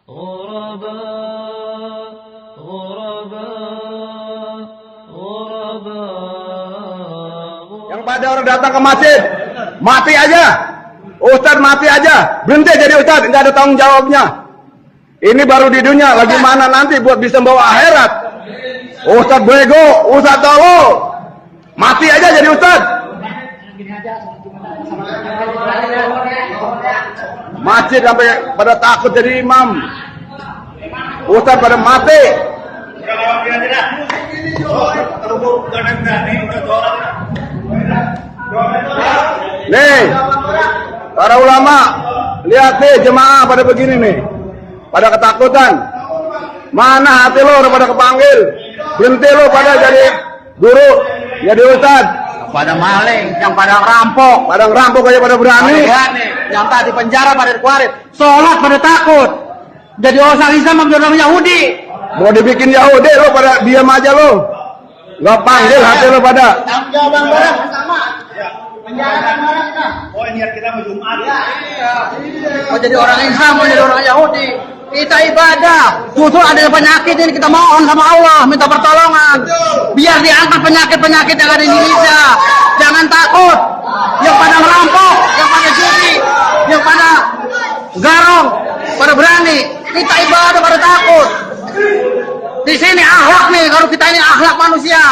غرباء غرباء غرباء. Yang pada orang datang ke masjid mati aja, ustadz mati aja, berhenti jadi ustadz, nggak ada tanggung jawabnya. Ini baru di dunia, lagi mana nanti buat bisa membawa akhirat. Ustadz bego, ustadz tolol, mati aja jadi ustadz. Masjid sampai pada takut jadi imam, ustadz pada mati. Nih, para ulama, lihat nih jemaah pada begini nih, pada ketakutan. Mana hati lo udah pada kepanggil? Berhenti lo pada jadi guru, jadi ustadz. Pada maling, yang pada rampok aja pada berani. Yang tadi penjara pada dikeluarin, sholat pada takut. Jadi orang Islam menjadi orang Yahudi. Mau dibikin Yahudi lo pada diam aja lo, nggak panggil hati lo pada. Tanggung jawaban barang sama. Penjara barang kita. Oh niat kita mau Jumat. Mau jadi orang Islam, mau jadi orang Yahudi. Kita ibadah. Justru ada penyakit ini kita mohon sama Allah, minta pertolongan. Biar diangkat penyakit-penyakit yang ada di Indonesia. Jangan takut. Yang pada merampok, yang pada judi, yang pada garong, pada berani. Kita ibadah pada takut. Di sini akhlak nih, kalau kita ini akhlak manusia.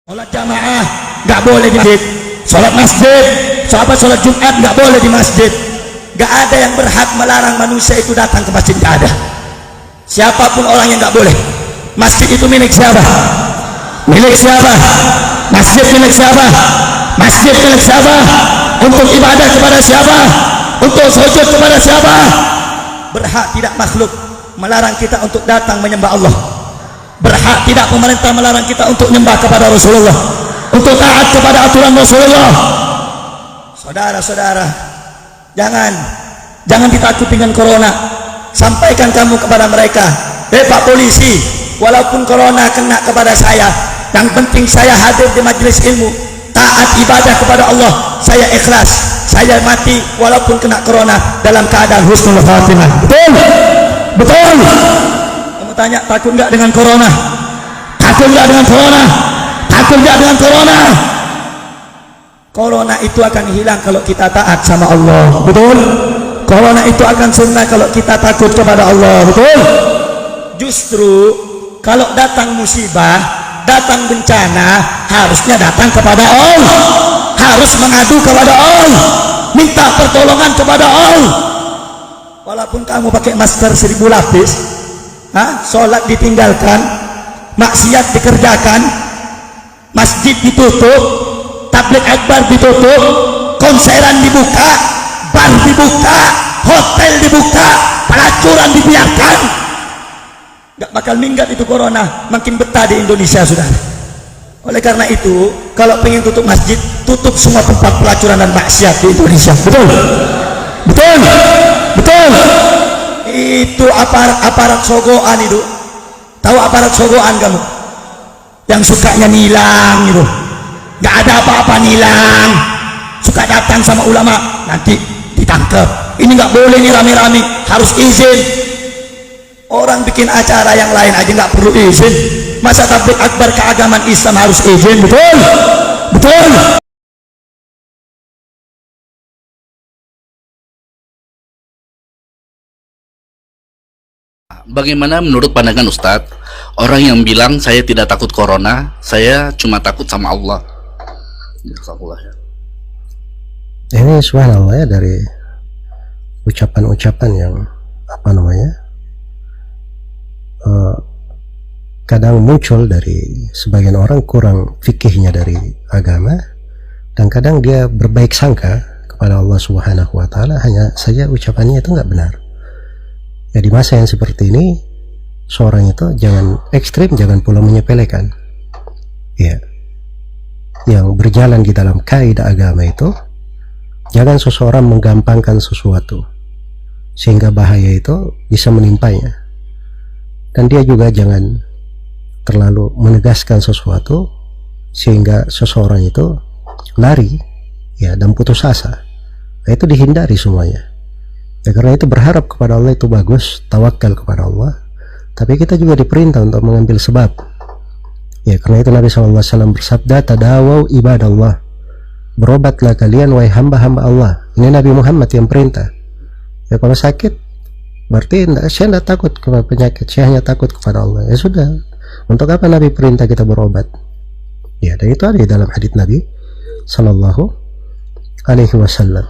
Sholat jamaah nggak boleh di masjid, sholat masjid, sholat Jumat nggak boleh di masjid. Nggak ada yang berhak melarang manusia itu datang ke masjid, nggak ada. Siapapun orang yang nggak boleh. Masjid itu milik siapa? Milik siapa? Masjid milik siapa? Masjid milik siapa? Untuk ibadah kepada siapa? Untuk sujud kepada siapa? Berhak tidak makhluk melarang kita untuk datang menyembah Allah. Berhak tidak pemerintah melarang kita untuk menyembah kepada Rasulullah, untuk taat kepada aturan Rasulullah. Saudara-saudara, jangan ditakuti dengan corona. Sampaikan kamu kepada mereka, Pak polisi, walaupun corona kena kepada saya, yang penting saya hadir di majelis ilmu, taat ibadah kepada Allah, saya ikhlas, saya mati walaupun kena corona dalam keadaan husnul khatimah. Betul? Betul? Kamu tanya, takut nggak dengan corona? Takut nggak dengan corona? Takut nggak dengan corona? Corona itu akan hilang kalau kita taat sama Allah. Betul? Corona itu akan sirna kalau kita takut kepada Allah. Betul? Justru kalau datang musibah, datang bencana, harusnya datang kepada Allah, harus mengadu kepada Allah, minta pertolongan kepada Allah. Walaupun kamu pakai masker 1000 lapis, sholat ditinggalkan, maksiat dikerjakan, masjid ditutup, tabligh akbar ditutup, konseran dibuka, bar dibuka, hotel dibuka, pelacuran dibiarkan, nggak bakal minggat itu corona, makin betah di Indonesia, saudara. Oleh karena itu, kalau pengen tutup masjid, tutup semua tempat pelacuran dan maksiat di Indonesia. Betul? Betul? Betul? Itu aparat sogoan itu. Tahu aparat sogoan kamu? Yang sukanya nilang itu. Nggak ada apa-apa nilang. Suka datang sama ulama, nanti ditangkap. Ini nggak boleh nih rame-rame, harus izin. Orang bikin acara yang lain aja nggak perlu izin, masa tabligh akbar keagamaan Islam harus izin? Betul? Betul? Bagaimana menurut pandangan Ustadz orang yang bilang saya tidak takut corona, saya cuma takut sama Allah? Ini subhanallah ya, dari ucapan-ucapan yang apa namanya, kadang muncul dari sebagian orang kurang fikihnya dari agama, dan kadang dia berbaik sangka kepada Allah Subhanahu wa Ta'ala, hanya saja ucapannya itu nggak benar. Ya, di masa yang seperti ini, seorang itu jangan ekstrim, jangan pula menyepelekan. Ya, yang berjalan di dalam kaidah agama itu, jangan seseorang menggampangkan sesuatu sehingga bahaya itu bisa menimpanya. Dan dia juga jangan terlalu menegaskan sesuatu sehingga seseorang itu lari ya dan putus asa. Nah, itu dihindari semuanya. Ya, karena itu berharap kepada Allah itu bagus, tawakal kepada Allah. Tapi kita juga diperintah untuk mengambil sebab. Ya, karena itu Nabi SAW bersabda, "Tadawau ibadallah." Berobatlah kalian wahai hamba-hamba Allah. Ini Nabi Muhammad yang perintah. Ya, kalau sakit berarti saya tidak takut kepada penyakit, saya hanya takut kepada Allah. Ya sudah, untuk apa Nabi perintah kita berobat? Ya, dan itu ada di dalam hadits Nabi Sallallahu Alaihi Wasallam.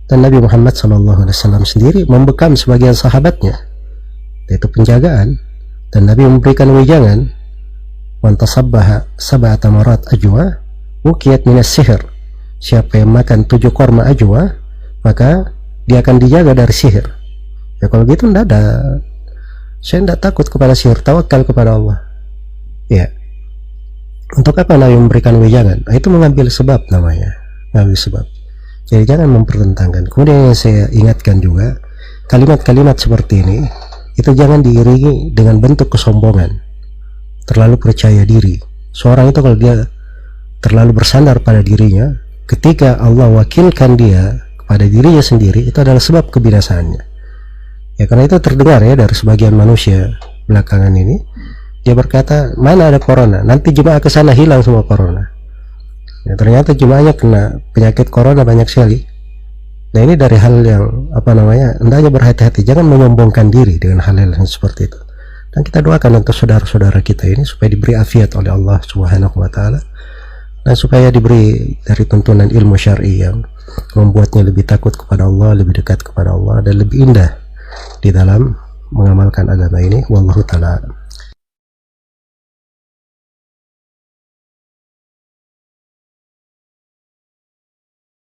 Dan Nabi Muhammad Sallallahu Alaihi Wasallam sendiri membekam sebagian sahabatnya, yaitu penjagaan. Dan Nabi memberikan wejangan, "Man tasabbaha sab'ata marat ajwa, ukiyat minas sihir." Siapa yang makan 7 korma ajwa, maka dia akan dijaga dari sihir. Ya kalau gitu saya tidak takut kepada sihir, tawakal kepada Allah. Ya, untuk apa Nabi memberikan wejangan? Nah, itu mengambil sebab namanya, mengambil sebab. Jadi jangan mempertentangkan. Kemudian yang saya ingatkan juga, kalimat-kalimat seperti ini itu jangan diiringi dengan bentuk kesombongan, terlalu percaya diri. Seorang itu kalau dia terlalu bersandar pada dirinya, ketika Allah wakilkan dia kepada dirinya sendiri, itu adalah sebab kebinasaannya. Ya, karena itu terdengar ya dari sebagian manusia belakangan ini, dia berkata, "Mana ada corona? Nanti jemaah ke sana hilang semua corona." Ya, ternyata jemaahnya kena penyakit corona banyak sekali. Nah, ini dari hal yang hendaknya berhati-hati, jangan menyombongkan diri dengan hal-hal yang seperti itu. Dan kita doakan untuk saudara-saudara kita ini supaya diberi afiat oleh Allah Subhanahu wa taala, dan supaya diberi dari tuntunan ilmu syar'i yang membuatnya lebih takut kepada Allah, lebih dekat kepada Allah, dan lebih indah di dalam mengamalkan agama ini. Wallahu ta'ala